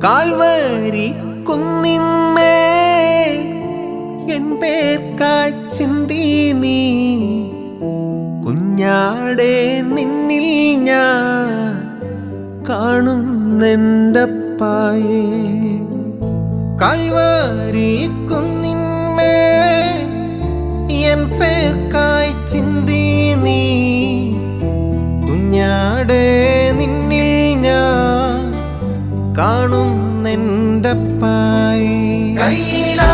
Calvary കുന്നിന്മേൽ N പേർക്കായി ചിന്തി നീ കുഞ്ഞാടേ നിന്നിൽ ഞാൻ കാണുന്നെൻ്റപ്പായേ. കാൽവരി കുന്നിന്മേൽ എൻ പേർക്കായി ചിന്തി നീ കുഞ്ഞാടേ നിന്നിൽ ഞാൻ കാണുന്നെൻ്റപ്പായേ. കയ്യിലാ